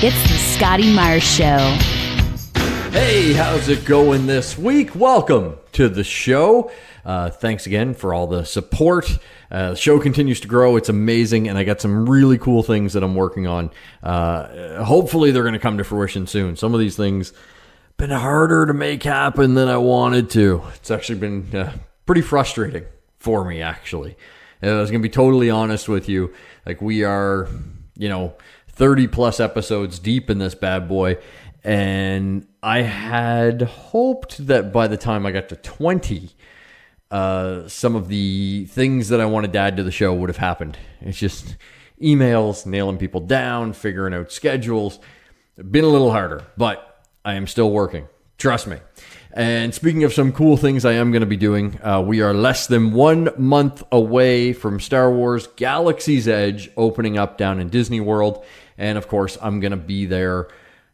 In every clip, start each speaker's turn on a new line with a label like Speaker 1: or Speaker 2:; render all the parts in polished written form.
Speaker 1: It's the Scotty Myers Show.
Speaker 2: Hey, how's it going this week? Welcome to the show. Thanks again for all the support. The show continues to grow. It's amazing, and I got some really cool things that I'm working on. Hopefully, they're going to come to fruition soon. Some of these things have been harder to make happen than I wanted to. It's actually been pretty frustrating for me, actually. I was going to be totally honest with you. Like, we are, 30 plus episodes deep in this bad boy, and I had hoped that by the time I got to 20, some of the things that I wanted to add to the show would have happened. It's just emails, nailing people down, figuring out schedules. It's been a little harder, but I am still working. Trust me. And speaking of some cool things I am going to be doing, we are less than 1 month away from Star Wars Galaxy's Edge opening up down in Disney World. And of course, I'm going to be there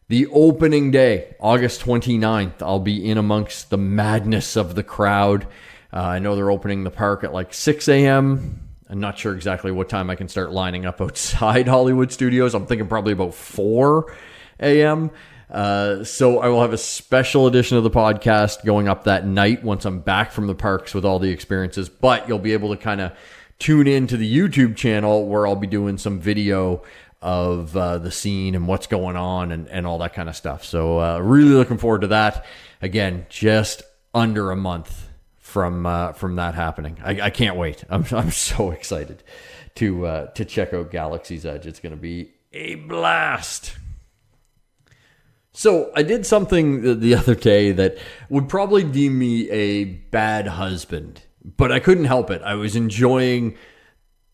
Speaker 2: the opening day, August 29th. I'll be in amongst the madness of the crowd. I know they're opening the park at like 6 a.m. I'm not sure exactly what time I can start lining up outside Hollywood Studios. I'm thinking probably about 4 a.m., so I will have a special edition of the podcast going up that night once I'm back from the parks with all the experiences. But you'll be able to kind of tune in to the YouTube channel where I'll be doing some video of the scene and what's going on and all that kind of stuff. So really looking forward to that. Again, just under a month from that happening. I can't wait. I'm so excited to check out Galaxy's Edge. It's going to be a blast. So I did something the other day that would probably deem me a bad husband, but I couldn't help it. I was enjoying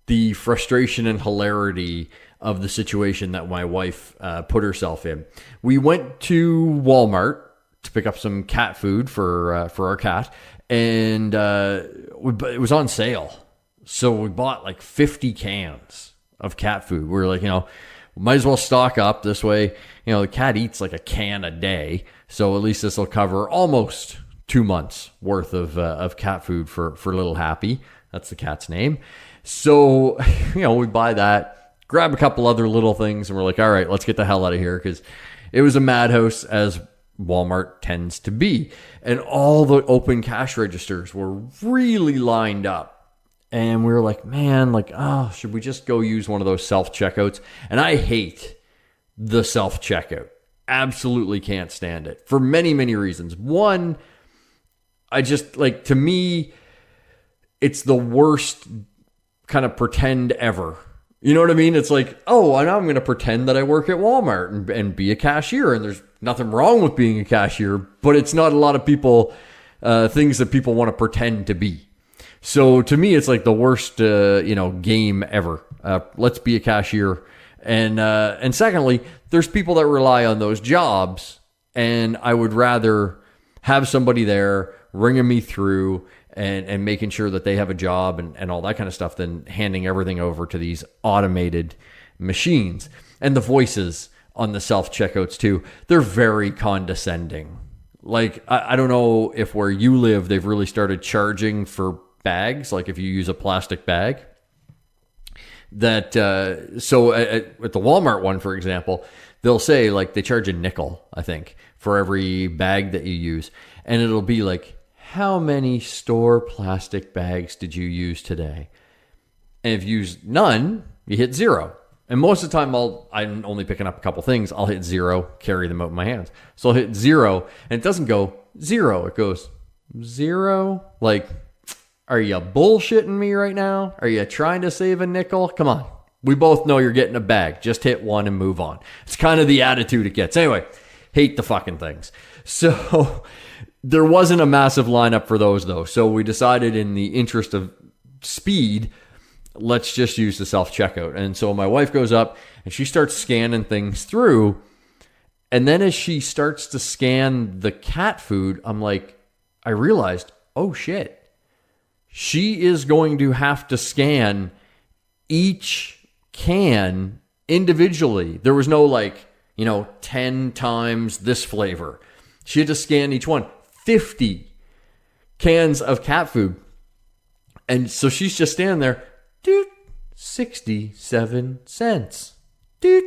Speaker 2: the frustration and hilarity of the situation that my wife put herself in. We went to Walmart to pick up some cat food for our cat, and it was on sale. So we bought like 50 cans of cat food. We were like, might as well stock up this way. The cat eats like a can a day. So at least this will cover almost 2 months worth of cat food for little Happy. That's the cat's name. So, we buy that, grab a couple other little things, and we're like, all right, let's get the hell out of here. Because it was a madhouse, as Walmart tends to be. And all the open cash registers were really lined up. And we were like, man, should we just go use one of those self-checkouts? And I hate the self-checkout. Absolutely can't stand it for many, many reasons. One, I just, to me, it's the worst kind of pretend ever. You know what I mean? It's like, oh, now I'm going to pretend that I work at Walmart and be a cashier. And there's nothing wrong with being a cashier, but it's not a lot of people, things that people want to pretend to be. So to me, it's like the worst, game ever. Let's be a cashier. And secondly, there's people that rely on those jobs, and I would rather have somebody there ringing me through and making sure that they have a job and all that kind of stuff than handing everything over to these automated machines. And the voices on the self-checkouts too, they're very condescending. I don't know if where you live, they've really started charging for bags, like if you use a plastic bag. That so at the Walmart one, for example, they'll say they charge a nickel, I think, for every bag that you use, and it'll be like, how many store plastic bags did you use today? And if you use none, you hit 0. And most of the time, I'm only picking up a couple things. I'll hit 0, carry them out in my hands. So I'll hit 0, and it doesn't go 0. It goes 0. Are you bullshitting me right now? Are you trying to save a nickel? Come on. We both know you're getting a bag. Just hit 1 and move on. It's kind of the attitude it gets. Anyway, hate the fucking things. So there wasn't a massive lineup for those, though. So we decided, in the interest of speed, let's just use the self-checkout. And so my wife goes up and she starts scanning things through. And then as she starts to scan the cat food, I'm like, I realized, oh shit. She is going to have to scan each can individually. There was no 10 times this flavor. She had to scan each one. 50 cans of cat food. And so she's just standing there, dude, 67 cents. Dude,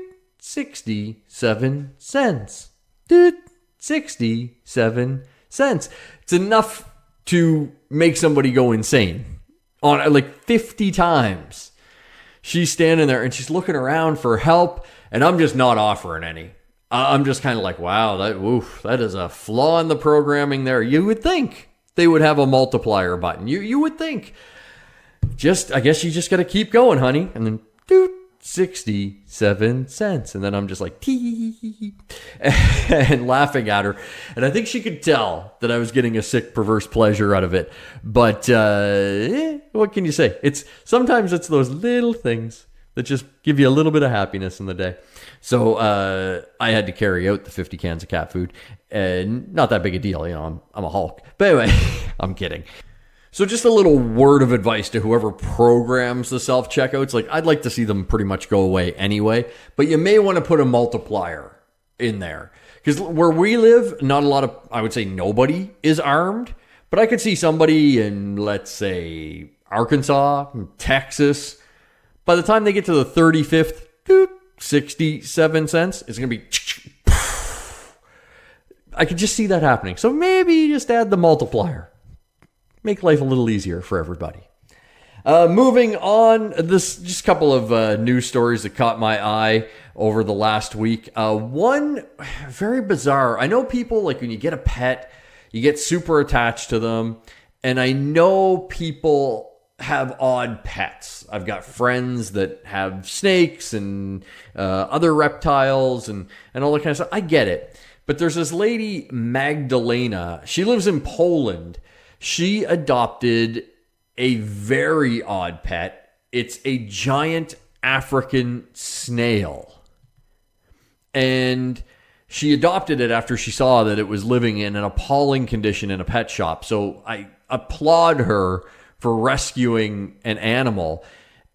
Speaker 2: 67 cents. Dude, 67 cents. It's enough to make somebody go insane. On like 50 times. She's standing there and she's looking around for help, and I'm just not offering any. I'm just kind of like, wow, that is a flaw in the programming there. You would think they would have a multiplier button. You would think. I guess you just got to keep going, honey. And then, 67 cents. And then I'm just like, tee, and laughing at her. And I think she could tell that I was getting a sick, perverse pleasure out of it. But what can you say? Sometimes it's those little things that just give you a little bit of happiness in the day. So I had to carry out the 50 cans of cat food. And not that big a deal. I'm a Hulk. But anyway, I'm kidding. So just a little word of advice to whoever programs the self-checkouts. Like, I'd like to see them pretty much go away anyway, but you may want to put a multiplier in there. Because where we live, not a lot of, I would say nobody is armed, but I could see somebody in, let's say, Arkansas, Texas. By the time they get to the 35th, 67 cents, it's going to be, I could just see that happening. So maybe you just add the multiplier. Make life a little easier for everybody. Moving on, just a couple of news stories that caught my eye over the last week. One, very bizarre. I know people, like when you get a pet, you get super attached to them. And I know people have odd pets. I've got friends that have snakes and other reptiles and all that kind of stuff. I get it. But there's this lady, Magdalena. She lives in Poland. She adopted a very odd pet. It's a giant African snail. And she adopted it after she saw that it was living in an appalling condition in a pet shop. So I applaud her for rescuing an animal.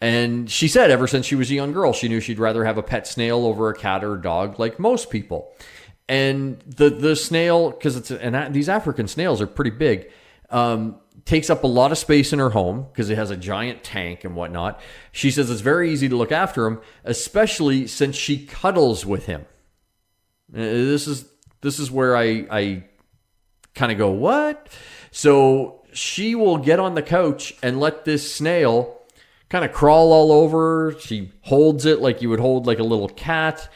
Speaker 2: And she said ever since she was a young girl, she knew she'd rather have a pet snail over a cat or a dog like most people. And the snail, because these African snails are pretty big, takes up a lot of space in her home because it has a giant tank and whatnot. She says it's very easy to look after him, especially since she cuddles with him. This is where I kind of go, what? So she will get on the couch and let this snail kind of crawl all over her. She holds it like you would hold like a little cat.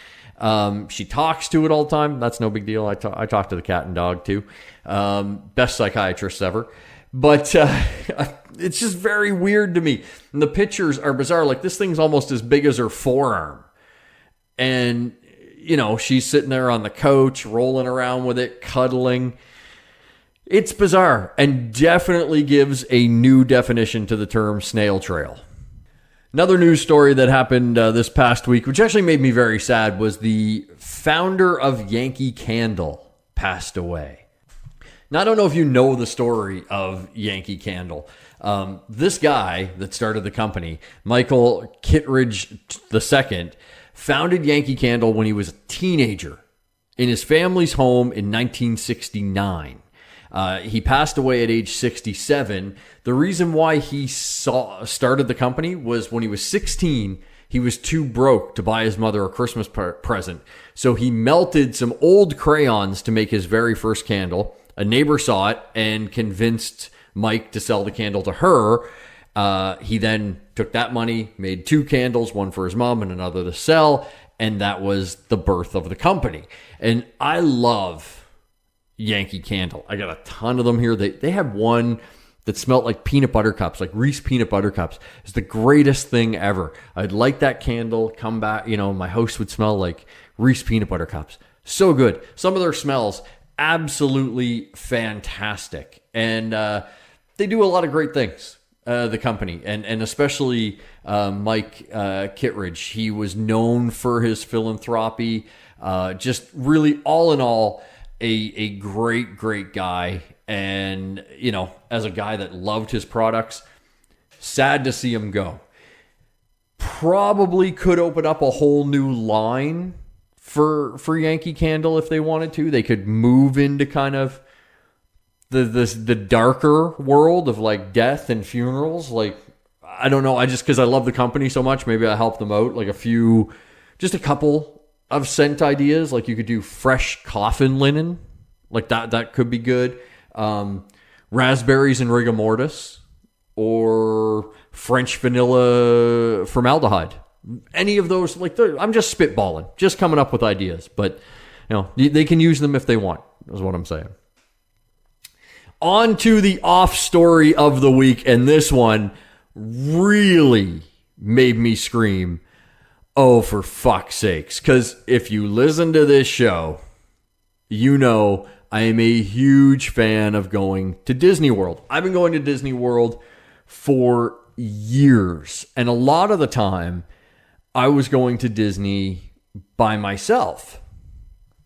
Speaker 2: She talks to it all the time. That's no big deal. I talk to the cat and dog too. Best psychiatrists ever. But it's just very weird to me. And the pictures are bizarre. Like, this thing's almost as big as her forearm. And, she's sitting there on the couch, rolling around with it, cuddling. It's bizarre and definitely gives a new definition to the term snail trail. Another news story that happened this past week, which actually made me very sad, was the founder of Yankee Candle passed away. Now, I don't know if you know the story of Yankee Candle. This guy that started the company, Michael Kittredge II, founded Yankee Candle when he was a teenager in his family's home in 1969. He passed away at age 67. The reason why he started the company was when he was 16, he was too broke to buy his mother a Christmas present. So he melted some old crayons to make his very first candle. A neighbor saw it and convinced Mike to sell the candle to her. He then took that money, made 2 candles, one for his mom and another to sell. And that was the birth of the company. And I love Yankee Candle. I got a ton of them here. They had one that smelled like peanut butter cups, like Reese peanut butter cups. It's the greatest thing ever. I'd light that candle, come back, my house would smell like Reese peanut butter cups. So good. Some of their smells, absolutely fantastic. And they do a lot of great things, the company. And especially Mike Kittredge. He was known for his philanthropy. Just really, all in all, a great, great guy. And, as a guy that loved his products, sad to see him go. Probably could open up a whole new line for Yankee Candle if they wanted to. They could move into kind of the darker world of like death and funerals. Like, I don't know. Because I love the company so much, maybe I help them out. Like just a couple of scent ideas. Like you could do fresh coffin linen. Like that could be good. Raspberries and rigor mortis, or French vanilla formaldehyde. Any of those, like I'm just spitballing, just coming up with ideas. But they can use them if they want, is what I'm saying. On to the off story of the week, and this one really made me scream, oh, for fuck's sakes. Because if you listen to this show, you know I am a huge fan of going to Disney World. I've been going to Disney World for years. And a lot of the time, I was going to Disney by myself.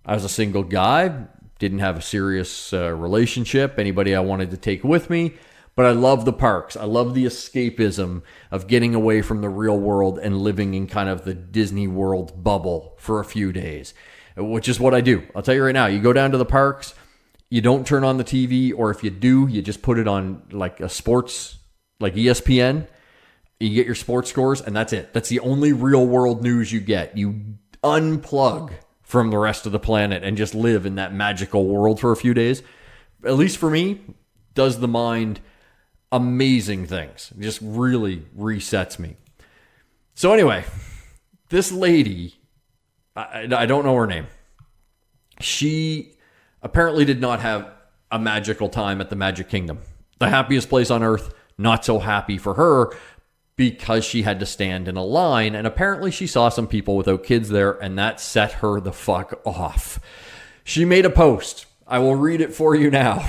Speaker 2: I was a single guy, didn't have a serious relationship, anybody I wanted to take with me. But I love the parks. I love the escapism of getting away from the real world and living in kind of the Disney World bubble for a few days, which is what I do. I'll tell you right now, you go down to the parks, you don't turn on the TV, or if you do, you just put it on like a sports, like ESPN. You get your sports scores, and that's it. That's the only real world news you get. You unplug from the rest of the planet and just live in that magical world for a few days. At least for me, does the mind amazing things. It just really resets me. So anyway, this lady, I don't know her name. She apparently did not have a magical time at the Magic Kingdom. The happiest place on earth, not so happy for her because she had to stand in a line, and apparently she saw some people without kids there, and that set her the fuck off. She made a post. I will read it for you now.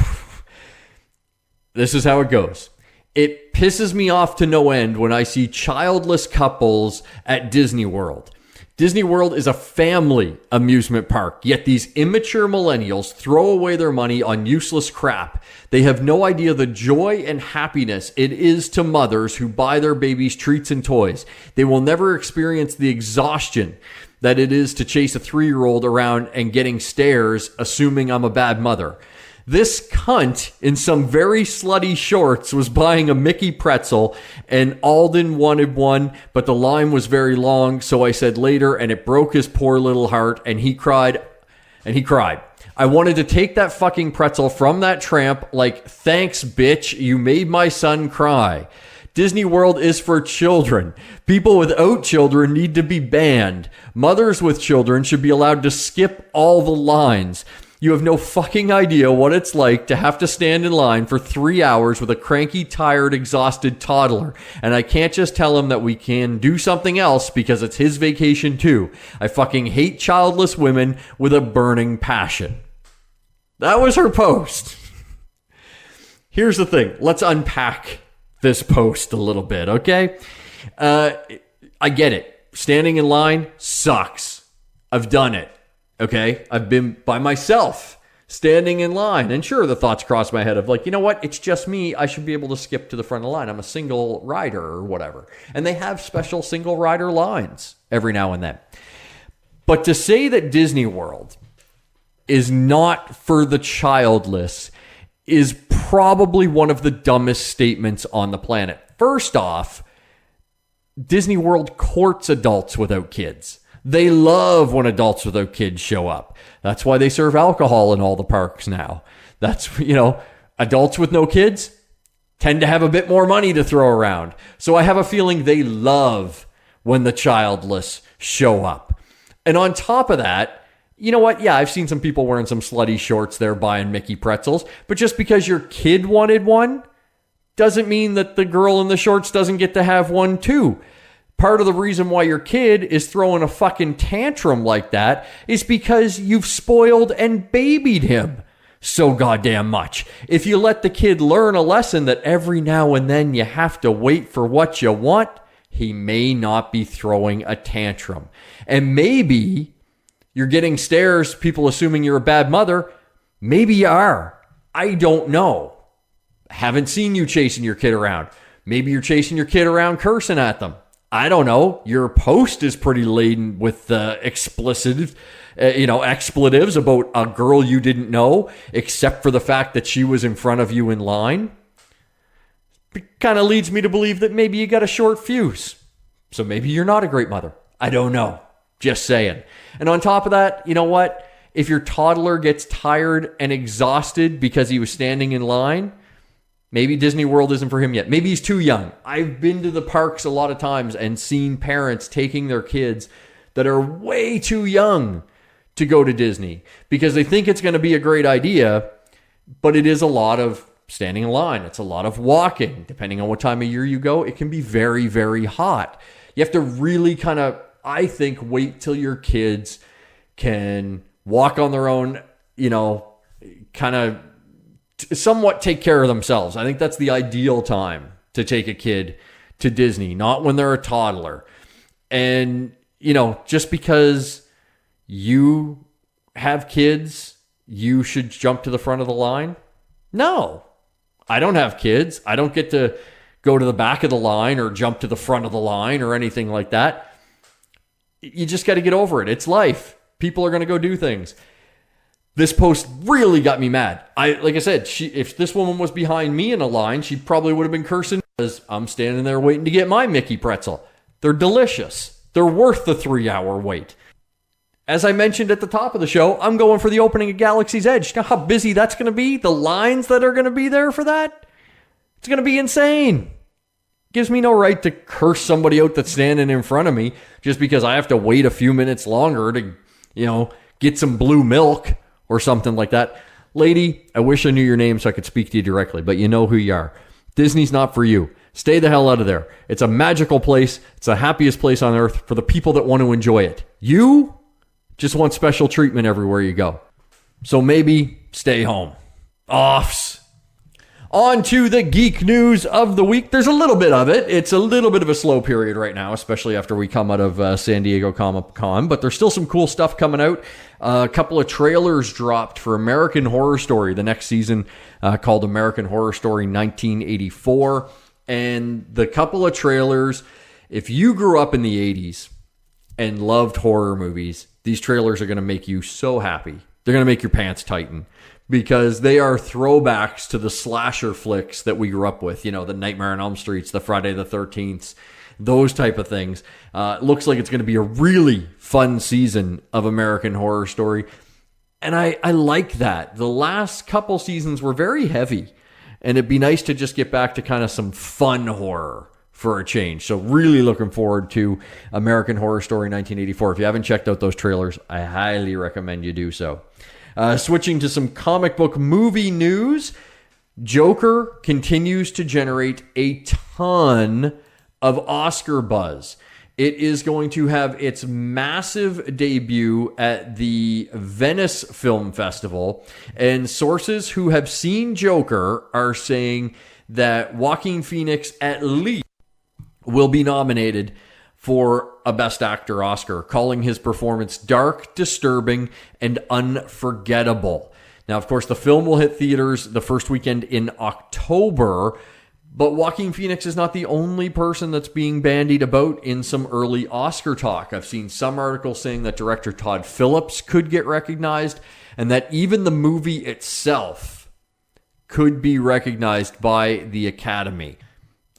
Speaker 2: This is how it goes. It pisses me off to no end when I see childless couples at Disney World. Disney World is a family amusement park, yet these immature millennials throw away their money on useless crap. They have no idea the joy and happiness it is to mothers who buy their babies treats and toys. They will never experience the exhaustion that it is to chase a 3-year-old around and getting stares, assuming I'm a bad mother. This cunt in some very slutty shorts was buying a Mickey pretzel, and Alden wanted one, but the line was very long, so I said later, and it broke his poor little heart, and he cried. I wanted to take that fucking pretzel from that tramp like, thanks, bitch, you made my son cry. Disney World is for children. People without children need to be banned. Mothers with children should be allowed to skip all the lines. You have no fucking idea what it's like to have to stand in line for 3 hours with a cranky, tired, exhausted toddler. And I can't just tell him that we can do something else because it's his vacation too. I fucking hate childless women with a burning passion. That was her post. Here's the thing. Let's unpack this post a little bit, okay? I get it. Standing in line sucks. I've done it. Okay, I've been by myself, standing in line. And sure, the thoughts cross my head of like, you know what? It's just me. I should be able to skip to the front of the line. I'm a single rider or whatever. And they have special single rider lines every now and then. But to say that Disney World is not for the childless is probably one of the dumbest statements on the planet. First off, Disney World courts adults without kids. They love when adults without kids show up. That's why they serve alcohol in all the parks now. That's, adults with no kids tend to have a bit more money to throw around. So I have a feeling they love when the childless show up. And on top of that, you know what? Yeah, I've seen some people wearing some slutty shorts there buying Mickey pretzels. But just because your kid wanted one doesn't mean that the girl in the shorts doesn't get to have one too. Part of the reason why your kid is throwing a fucking tantrum like that is because you've spoiled and babied him so goddamn much. If you let the kid learn a lesson that every now and then you have to wait for what you want, he may not be throwing a tantrum. And maybe you're getting stares, people assuming you're a bad mother. Maybe you are. I don't know. Haven't seen you chasing your kid around. Maybe you're chasing your kid around cursing at them. I don't know. Your post is pretty laden with expletives about a girl you didn't know, except for the fact that she was in front of you in line. It kind of leads me to believe that maybe you got a short fuse. So maybe you're not a great mother. I don't know. Just saying. And on top of that, you know what? If your toddler gets tired and exhausted because he was standing in line, maybe Disney World isn't for him yet. Maybe he's too young. I've been to the parks a lot of times and seen parents taking their kids that are way too young to go to Disney because they think it's going to be a great idea, but it is a lot of standing in line. It's a lot of walking. Depending on what time of year you go, it can be very, very hot. You have to really kind of, I think, wait till your kids can walk on their own, kind of somewhat take care of themselves. I think that's the ideal time to take a kid to Disney, not when they're a toddler. And, just because you have kids, you should jump to the front of the line. No, I don't have kids. I don't get to go to the back of the line or jump to the front of the line or anything like that. You just got to get over it. It's life. People are going to go do things. This post really got me mad. Like I said, if this woman was behind me in a line, she probably would have been cursing because I'm standing there waiting to get my Mickey pretzel. They're delicious. They're worth the 3-hour wait. As I mentioned at the top of the show, I'm going for the opening of Galaxy's Edge. You know how busy that's going to be? The lines that are going to be there for that? It's going to be insane. Gives me no right to curse somebody out that's standing in front of me just because I have to wait a few minutes longer to, get some blue milk or something like that. Lady, I wish I knew your name so I could speak to you directly, but you know who you are. Disney's not for you. Stay the hell out of there. It's a magical place. It's the happiest place on earth for the people that want to enjoy it. You just want special treatment everywhere you go. So maybe stay home. Offs. On to the geek news of the week. There's a little bit of it. It's a little bit of a slow period right now, especially after we come out of San Diego Comic-Con, but there's still some cool stuff coming out. A couple of trailers dropped for American Horror Story, the next season, called American Horror Story 1984. And the couple of trailers, if you grew up in the 80s and loved horror movies, these trailers are going to make you so happy. They're going to make your pants tighten. Because they are throwbacks to the slasher flicks that we grew up with. The Nightmare on Elm Streets, the Friday the 13th, those type of things. Looks like it's going to be a really fun season of American Horror Story. And I like that. The last couple seasons were very heavy. And it'd be nice to just get back to kind of some fun horror for a change. So really looking forward to American Horror Story 1984. If you haven't checked out those trailers, I highly recommend you do so. Switching to some comic book movie news, Joker continues to generate a ton of Oscar buzz. It is going to have its massive debut at the Venice Film Festival, and sources who have seen Joker are saying that Joaquin Phoenix at least will be nominated for a Best Actor Oscar, calling his performance dark, disturbing, and unforgettable. Now, of course, the film will hit theaters the first weekend in October, but Joaquin Phoenix is not the only person that's being bandied about in some early Oscar talk. I've seen some articles saying that director Todd Phillips could get recognized, and that even the movie itself could be recognized by the Academy.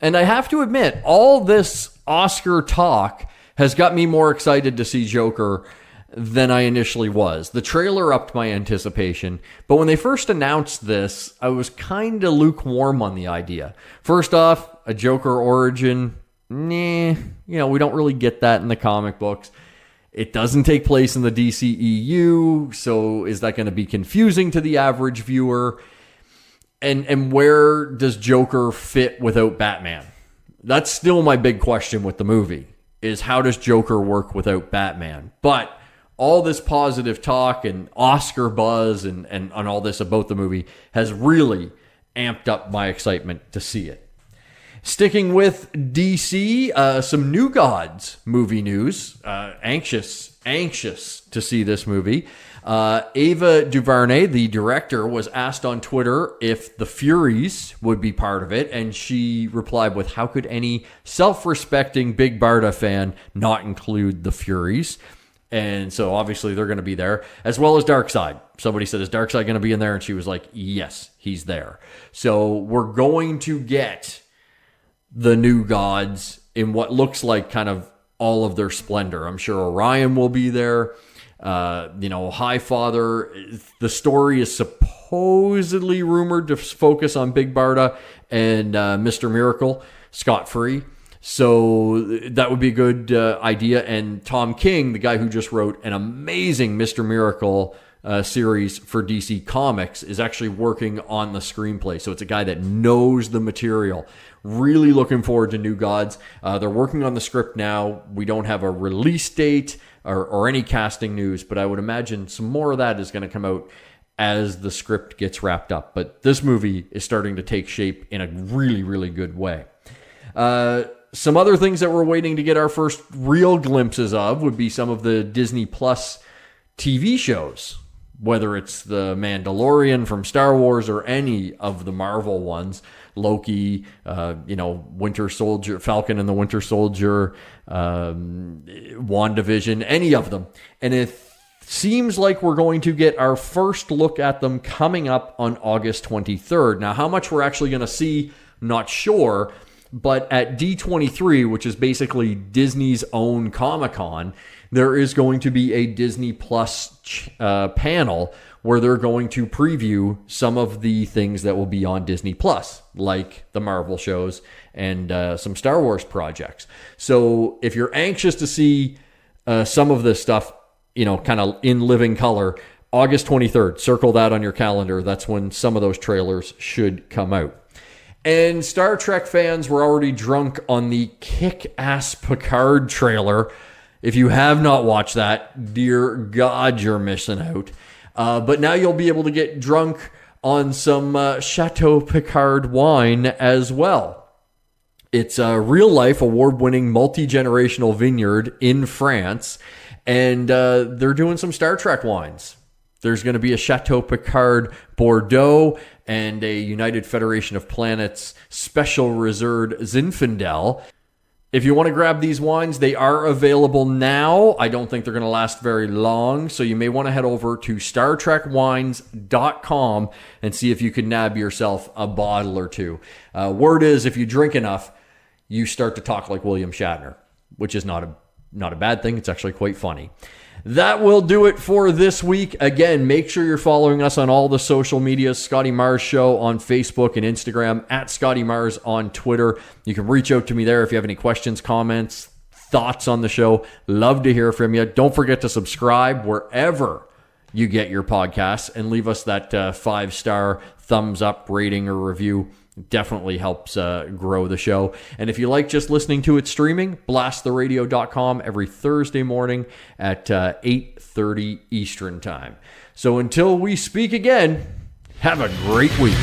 Speaker 2: And I have to admit, all this Oscar talk has got me more excited to see Joker than I initially was. The trailer upped my anticipation, but when they first announced this, I was kind of lukewarm on the idea. First off, a Joker origin, we don't really get that in the comic books. It doesn't take place in the DCEU, so is that going to be confusing to the average viewer? And where does Joker fit without Batman? That's still my big question with the movie, is how does Joker work without Batman? But all this positive talk and Oscar buzz and all this about the movie has really amped up my excitement to see it. Sticking with DC, some New Gods movie news. Anxious to see this movie. Ava DuVernay, the director, was asked on Twitter if the Furies would be part of it, and she replied with, how could any self-respecting Big Barda fan not include the Furies? And so obviously they're going to be there, as well as Darkseid. Somebody said, is Darkseid going to be in there? And she was like, yes, he's there. So we're going to get the New Gods in what looks like kind of all of their splendor. I'm sure Orion will be there. Highfather, the story is supposedly rumored to focus on Big Barda and Mr. Miracle, scot-free. So that would be a good idea. And Tom King, the guy who just wrote an amazing Mr. Miracle series for DC Comics, is actually working on the screenplay. So it's a guy that knows the material. Really looking forward to New Gods. They're working on the script now. We don't have a release date or any casting news, but I would imagine some more of that is going to come out as the script gets wrapped up. But this movie is starting to take shape in a really, really good way. Some other things that we're waiting to get our first real glimpses of would be some of the Disney Plus TV shows, whether it's The Mandalorian from Star Wars or any of the Marvel ones, Loki, Winter Soldier, Falcon and the Winter Soldier, WandaVision, any of them. And it seems like we're going to get our first look at them coming up on August 23rd. Now, how much we're actually going to see, not sure. But at D23, which is basically Disney's own Comic-Con, there is going to be a Disney Plus panel where they're going to preview some of the things that will be on Disney Plus, like the Marvel shows and some Star Wars projects. So if you're anxious to see some of this stuff, kind of in living color, August 23rd, circle that on your calendar. That's when some of those trailers should come out. And Star Trek fans were already drunk on the kick-ass Picard trailer. If you have not watched that, dear God, you're missing out. But now you'll be able to get drunk on some Chateau Picard wine as well. It's a real-life, award-winning, multi-generational vineyard in France, and they're doing some Star Trek wines. There's going to be a Chateau Picard Bordeaux and a United Federation of Planets Special Reserve Zinfandel. If you want to grab these wines, they are available now. I don't think they're going to last very long, so you may want to head over to StarTrekWines.com and see if you can nab yourself a bottle or two. Word is, if you drink enough, you start to talk like William Shatner, which is not a bad thing. It's actually quite funny. That will do it for this week. Again, make sure you're following us on all the social medias. Scotty Mars Show on Facebook and Instagram, at Scotty Mars on Twitter. You can reach out to me there if you have any questions, comments, thoughts on the show. Love to hear from you. Don't forget to subscribe wherever you get your podcasts and leave us that 5-star thumbs up rating or review. Definitely helps grow the show. And if you like just listening to it streaming, blasttheradio.com every Thursday morning at 8:30 Eastern Time. So until we speak again, have a great week.